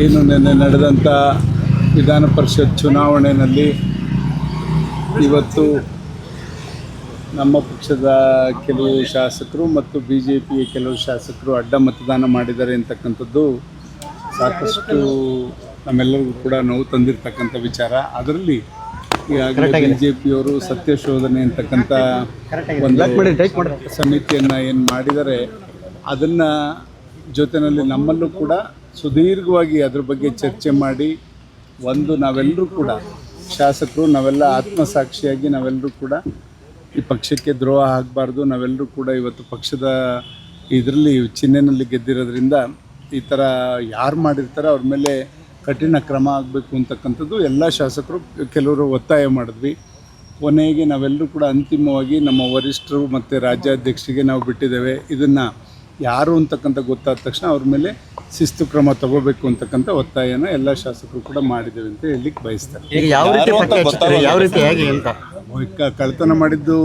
ಏನು ನಿನ್ನೆ ನಡೆದಂಥ ವಿಧಾನ ಪರಿಷತ್ ಚುನಾವಣೆಯಲ್ಲಿ ಇವತ್ತು ನಮ್ಮ ಪಕ್ಷದ ಕೆಲವು ಶಾಸಕರು ಮತ್ತು ಬಿ ಜೆ ಪಿಯ ಕೆಲವು ಶಾಸಕರು ಅಡ್ಡ ಮತದಾನ ಮಾಡಿದ್ದಾರೆ ಅಂತಕ್ಕಂಥದ್ದು ಸಾಕಷ್ಟು ನಮ್ಮೆಲ್ಲರಿಗೂ ಕೂಡ ನೋವು ತಂದಿರತಕ್ಕಂಥ ವಿಚಾರ. ಅದರಲ್ಲಿ ಈಗಾಗಲೇ ಬಿ ಜೆ ಪಿಯವರು ಸತ್ಯಶೋಧನೆ ಅಂತಕ್ಕಂಥ ಒಂದು ಸಮಿತಿಯನ್ನು ಏನು ಮಾಡಿದರೆ ಅದನ್ನು ಜೊತೆಯಲ್ಲಿ ನಮ್ಮಲ್ಲೂ ಕೂಡ ಸುದೀರ್ಘವಾಗಿ ಅದ್ರ ಬಗ್ಗೆ ಚರ್ಚೆ ಮಾಡಿ ನಾವೆಲ್ಲರೂ ಕೂಡ ಶಾಸಕರು ನಾವೆಲ್ಲ ಆತ್ಮಸಾಕ್ಷಿಯಾಗಿ ನಾವೆಲ್ಲರೂ ಕೂಡ ಈ ಪಕ್ಷಕ್ಕೆ ದ್ರೋಹ ಆಗಬಾರ್ದು, ನಾವೆಲ್ಲರೂ ಕೂಡ ಇವತ್ತು ಪಕ್ಷದ ಇದರಲ್ಲಿ ಚಿಹ್ನೆಯಲ್ಲಿ ಗೆದ್ದಿರೋದ್ರಿಂದ ಈ ಥರ ಯಾರು ಮಾಡಿರ್ತಾರೆ ಅವ್ರ ಮೇಲೆ ಕಠಿಣ ಕ್ರಮ ಆಗಬೇಕು ಅಂತಕ್ಕಂಥದ್ದು ಎಲ್ಲ ಶಾಸಕರು ಕೆಲವರು ಒತ್ತಾಯ ಮಾಡಿದ್ವಿ. ಕೊನೆಗೆ ನಾವೆಲ್ಲರೂ ಕೂಡ ಅಂತಿಮವಾಗಿ ನಮ್ಮ ವರಿಷ್ಠರು ಮತ್ತು ರಾಜ್ಯಾಧ್ಯಕ್ಷರಿಗೆ ನಾವು ಬಿಟ್ಟಿದ್ದೇವೆ. ಇದನ್ನು ಯಾರು ಅಂತಕ್ಕಂಥ ಗೊತ್ತಾದ ತಕ್ಷಣ ಅವ್ರ ಮೇಲೆ ಶಿಸ್ತು ಕ್ರಮ ತಗೋಬೇಕು ಅಂತಕ್ಕಂಥ ಒತ್ತಾಯನ ಎಲ್ಲ ಶಾಸಕರು ಕೂಡ ಮಾಡಿದ್ದೇವೆ ಅಂತ ಹೇಳಲಿಕ್ಕೆ ಬಯಸ್ತಾರೆ. ಕಳ್ತನ ಮಾಡಿದ್ದು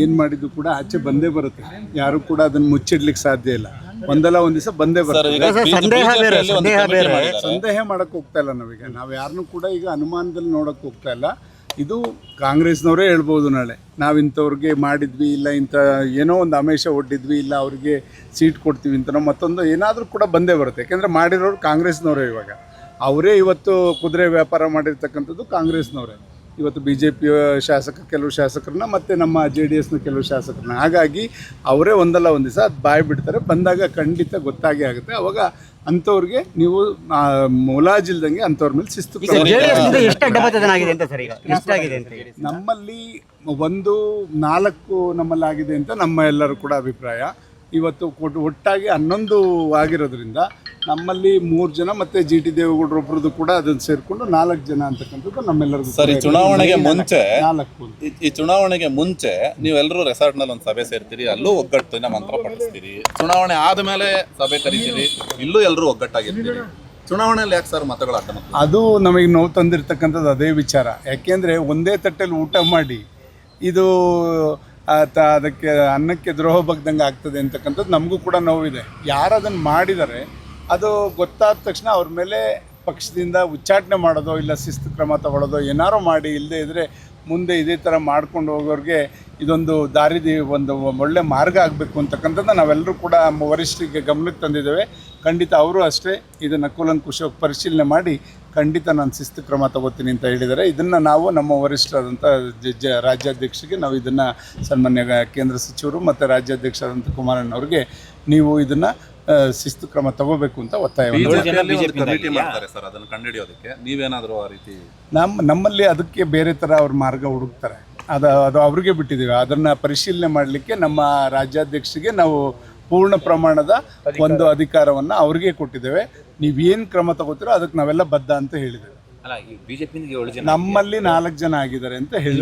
ಏನು ಮಾಡಿದ್ದು ಕೂಡ ಆಚೆ ಬಂದೇ ಬರುತ್ತೆ, ಯಾರು ಕೂಡ ಅದನ್ನು ಮುಚ್ಚಿಡ್ಲಿಕ್ಕೆ ಸಾಧ್ಯ ಇಲ್ಲ. ಒಂದಲ್ಲ ಒಂದು ದಿವಸ ಬಂದೇ ಬರುತ್ತೆ. ಸಂದೇಹ ಮಾಡೋಕ್ಕೆ ಹೋಗ್ತಾ ಇಲ್ಲ ನಾವು ಯಾರನ್ನೂ ಕೂಡ ಈಗ ಅನುಮಾನದಲ್ಲಿ ನೋಡೋಕ್ಕೆ ಹೋಗ್ತಾ ಇಲ್ಲ. ಇದು ಕಾಂಗ್ರೆಸ್ನವರೇ ಹೇಳ್ಬೋದು ನಾಳೆ ನಾವು ಇಂಥವ್ರಿಗೆ ಮಾಡಿದ್ವಿ, ಇಲ್ಲ ಇಂಥ ಏನೋ ಒಂದು ಆಮಿಷ ಒಡ್ಡಿದ್ವಿ, ಇಲ್ಲ ಅವ್ರಿಗೆ ಸೀಟ್ ಕೊಡ್ತೀವಿ ಅಂತ ಮತ್ತೊಂದು ಏನಾದರೂ ಕೂಡ ಬಂದೇ ಬರುತ್ತೆ. ಯಾಕೆಂದರೆ ಮಾಡಿರೋರು ಕಾಂಗ್ರೆಸ್ನವರೇ. ಇವಾಗ ಅವರೇ ಇವತ್ತು ಕುದುರೆ ವ್ಯಾಪಾರ ಮಾಡಿರ್ತಕ್ಕಂಥದ್ದು ಕಾಂಗ್ರೆಸ್ನವರೇ. ಇವತ್ತು ಬಿ ಜೆ ಪಿಯ ಕೆಲವು ಶಾಸಕರನ್ನ ಮತ್ತು ನಮ್ಮ ಜೆ ಡಿ ಎಸ್ನ ಕೆಲವು ಶಾಸಕರನ್ನ, ಹಾಗಾಗಿ ಅವರೇ ಒಂದಲ್ಲ ಒಂದು ದಿವಸ ಅದು ಬಾಯಿ ಬಿಡ್ತಾರೆ. ಬಂದಾಗ ಖಂಡಿತ ಗೊತ್ತಾಗೇ ಆಗುತ್ತೆ. ಅವಾಗ ಅಂಥವ್ರಿಗೆ ನೀವು ಮುಲಾಜಿಲ್ದಂಗೆ ಅಂಥವ್ರ ಮೇಲೆ ಶಿಸ್ತು. ನಮ್ಮಲ್ಲಿ 4 ನಮ್ಮಲ್ಲಾಗಿದೆ ಅಂತ ನಮ್ಮ ಎಲ್ಲರೂ ಕೂಡ ಅಭಿಪ್ರಾಯ. ಇವತ್ತು ಒಟ್ಟಾಗಿ 11 ಆಗಿರೋದ್ರಿಂದ ನಮ್ಮಲ್ಲಿ 3 ಜನ ಮತ್ತು ಜಿ ಟಿ ದೇವೇಗೌಡರು ಒಬ್ಬರದ್ದು ಕೂಡ ಅದನ್ನು ಸೇರಿಕೊಂಡು 4 ಜನ ಅಂತಕ್ಕಂಥದ್ದು ನಮ್ಮೆಲ್ಲರಿಗೂ. ಸರಿ, ಈ ಚುನಾವಣೆಗೆ ಮುಂಚೆ ನೀವೆಲ್ಲರೂ ರೆಸಾರ್ಟ್ನಲ್ಲಿ ಒಂದು ಸಭೆ ಸೇರ್ತೀರಿ, ಅಲ್ಲೂ ಒಗ್ಗಟ್ಟಿನ ಮಂತ್ರ ಪಠಿಸ್ತೀರಿ. ಚುನಾವಣೆ ಆದಮೇಲೆ ಸಭೆ ಕರಿತೀರಿ, ಇಲ್ಲೂ ಎಲ್ಲರೂ ಒಗ್ಗಟ್ಟಾಗಿರ್ತೀರಿ. ಚುನಾವಣೆಯಲ್ಲಿ ಯಾಕೆ ಸರ್ ಮತಗಳು ಅಡ್ಡ? ಅದು ನಮಗೆ ನೋವು ತಂದಿರತಕ್ಕಂಥದ್ದು ಅದೇ ವಿಚಾರ. ಯಾಕೆಂದರೆ ಒಂದೇ ತಟ್ಟೆಯಲ್ಲಿ ಊಟ ಮಾಡಿ ಇದು ಅದಕ್ಕೆ ಅನ್ನಕ್ಕೆ ದ್ರೋಹ ಬಗ್ದಂಗೆ ಆಗ್ತದೆ ಅಂತಕ್ಕಂಥದ್ದು ನಮಗೂ ಕೂಡ ನೋವಿದೆ. ಯಾರು ಅದನ್ನು ಮಾಡಿದರೆ ಅದು ಗೊತ್ತಾದ ತಕ್ಷಣ ಅವ್ರ ಮೇಲೆ ಪಕ್ಷದಿಂದ ಉಚ್ಚಾಟನೆ ಮಾಡೋದೋ ಇಲ್ಲ ಶಿಸ್ತು ಕ್ರಮ ತಗೊಳ್ಳೋದೋ ಏನಾರೋ ಮಾಡಿ, ಇಲ್ಲದೇ ಇದ್ದರೆ ಮುಂದೆ ಇದೇ ಥರ ಮಾಡ್ಕೊಂಡು ಹೋಗೋರಿಗೆ ಇದೊಂದು ಒಂದು ಒಳ್ಳೆ ಮಾರ್ಗ ಆಗಬೇಕು ಅಂತಕ್ಕಂಥದ್ದು ನಾವೆಲ್ಲರೂ ಕೂಡ ವರಿಷ್ಠರಿಗೆ ಗಮನಕ್ಕೆ ತಂದಿದ್ದೇವೆ. ಖಂಡಿತ ಅವರು ಅಷ್ಟೇ ಇದನ್ನು ಕೂಲಂಕುಷವಾಗಿ ಪರಿಶೀಲನೆ ಮಾಡಿ ಖಂಡಿತ ನಾನು ಶಿಸ್ತು ಕ್ರಮ ತಗೋತೀನಿ ಅಂತ ಹೇಳಿದ್ದಾರೆ. ಇದನ್ನು ನಾವು ನಮ್ಮ ವರಿಷ್ಠರಾದಂಥ ರಾಜ್ಯಾಧ್ಯಕ್ಷರಿಗೆ ನಾವು ಇದನ್ನು ಸನ್ಮಾನ್ಯ ಕೇಂದ್ರ ಸಚಿವರು ಮತ್ತು ರಾಜ್ಯಾಧ್ಯಕ್ಷರಾದಂಥ ಕುಮಾರಣ್ಣವ್ರಿಗೆ ನೀವು ಇದನ್ನು ಶಿಸ್ತು ಕ್ರಮ ತಗೋಬೇಕು ಅಂತ ಒತ್ತಾಯ ನಮ್ಮಲ್ಲಿ ಅದಕ್ಕೆ ಬೇರೆ ಥರ ಅವ್ರ ಮಾರ್ಗ ಹುಡುಕ್ತಾರೆ. ಅದು ಅವ್ರಿಗೆ ಬಿಟ್ಟಿದ್ದೀವಿ. ಅದನ್ನು ಪರಿಶೀಲನೆ ಮಾಡಲಿಕ್ಕೆ ನಮ್ಮ ರಾಜ್ಯಾಧ್ಯಕ್ಷರಿಗೆ ನಾವು ಪೂರ್ಣ ಪ್ರಮಾಣದ ಒಂದು ಅಧಿಕಾರವನ್ನು ಅವ್ರಿಗೆ ಕೊಟ್ಟಿದ್ದೇವೆ. ನೀವೇನು ಕ್ರಮ ತಗೋತೀರೋ ಅದಕ್ಕೆ ನಾವೆಲ್ಲ ಬದ್ಧ ಅಂತ ಹೇಳಿದ್ದೇವೆ. ನಮ್ಮಲ್ಲಿ 4 ಜನ ಆಗಿದ್ದಾರೆ ಅಂತ ಹೇಳಿ.